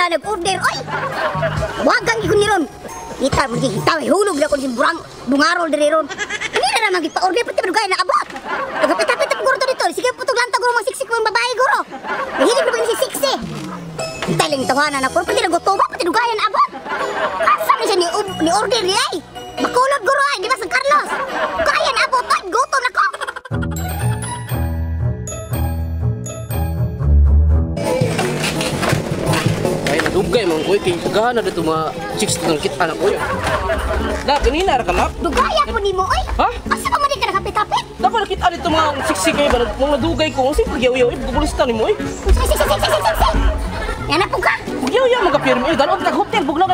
na nag-order, oy! Wagang ikon ni ron. Kita mo kita hulog na ko si bungarol diri ron. Hindi na naman gipa-order pati madugay na abot. Nagapit-apit ang guro to dito. Sige putog lang ta guro mga siksik mong babae guro. Mahilig na ba si siksi? Hintay lang tawanan ako pati nagutom pati dugayan abot. Asa ni siya ni order ni ay. Makulod guro ay di ba San Carlos? Kayan abot ay gutom na ko. Dugay mong koy kay gana dito mga chicks ng kita na koy. Da kanina ra kalap. Dugaya po nimo oy. Ha? Asa ka man di ka nakapit-apit? Dako nakita dito mga siksi kay ba mga dugay ko. Sige pagyaw-yaw ibulista nimo oy. Sige. Yan na po ka. Pagyaw-yaw magapirmi dalon ka hotel bugnaw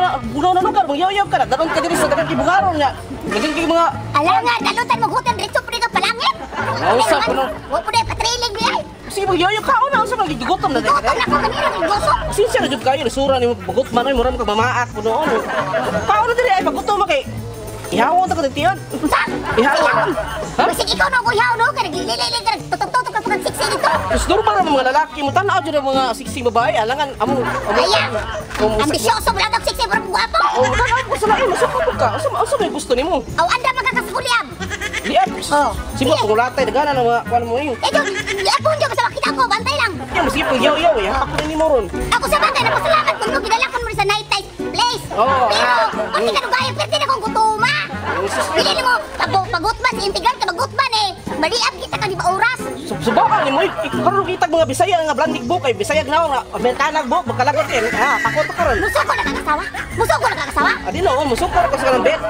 na lugar magyaw-yaw ka. Dalon ka diri sa dagan kibugaron nya. Dagan kay mga Alangan dalutan mo hotel dito pud ka palangit. Nausa po no. Wa pud patriling bi ay. Sige magyaw-yaw ka una unsa man gigutom na dito. Gutom na ko kanina gutom. Sinsya na jud kayo nasura nimo bagot man ay mura magmamaak po noon. Paano diri ay bagutom kay ihawon ta ka tiyan. Unsa? Ihawon. Ha? Basta ikaw na ko ihaw no ka naglilili ka tutok-tutok ka pag siksi dito. Mas normal ang mga lalaki mo tanaw jud ang mga siksi babae alangan amo. Ayan. Ambisyoso mo lang ang siksi pero guwapo. Oh, tanaw ko sa lain masukot ka. Asa may gusto nimo? Aw anda magkakasulyab. Di up. Oh. Simo kung latay dagana na mga kuan mo yun. Ejo, yapon jo sa makita ko bantay lang. Ya masige pagyaw-yaw ya. Ako ni mo ron. Ako sa bagay napasalamat kung gidala ko mo sa night time place. Oo. Pero pati ka dugayan pwede na kong gutuma. Dili mo pagot ba si intigan ka bagot ba ni. Maliab kita ka di ba oras? Subukan nimo karon kitag mga Bisaya nga blandik book kay Bisaya gnaw nga Amerikanag book magkalagot yan. Ha, takot ka ron. Muso ko nakakasawa. Muso ko nakakasawa. Adi no, musukar ka sa kanang bed.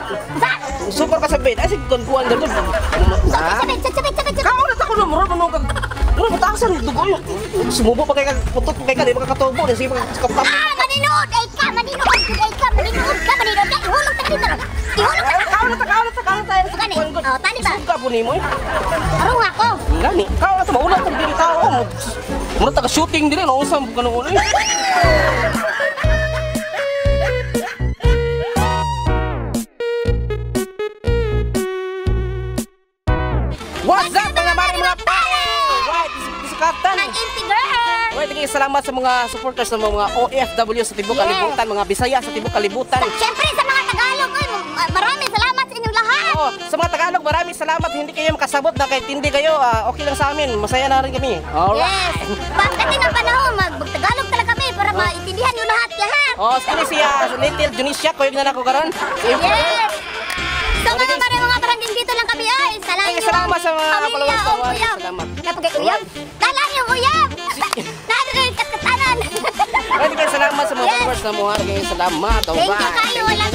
Sa? Musukar ka sa bed. Ay sige kuan dito. Sabit. Kao na tako no muro no kag. Ano matasan dugo yun. Sumubo pa kay kag putok kay ka di ba kakatubo din sige kaptap. Ah, maninood ay ka, maninood ka. Ihulog ta dito. Ihulog ta. Kao na tayo. Gani. Oh, tani ba? Suga po nimo. Arong ako. Gani. Kao na maulat ang dili tao. Mura taga shooting dili no usam kanung ulo. What's up mga pare? Right, this is Captain. Ang integral. Right, tingin salamat sa mga supporters ng mga OFW sa Tibok Kalibutan, mga Bisaya sa Tibok Kalibutan. Siyempre sa mga Tagalog, maraming salamat sa inyong lahat. Oh, sa mga Tagalog, maraming salamat. Hindi kayo makasabot na kahit hindi kayo, okay lang sa amin. Masaya na rin kami. Alright. Yes. Pagdating ng panahon, mag-Tagalog talaga kami para maintindihan nyo lahat lahat. Oh, sino siya? Little Junisha, kuyog na ako karon. Yes. So mga barangay dito lang kami ay. Salamat sa mga pamilya o uyab. Salamat. Napagay uyab. Kala niyo uyab. Nanonood katatanan. Salamat sa mga followers na mo. Salamat. Thank you kayo. Walang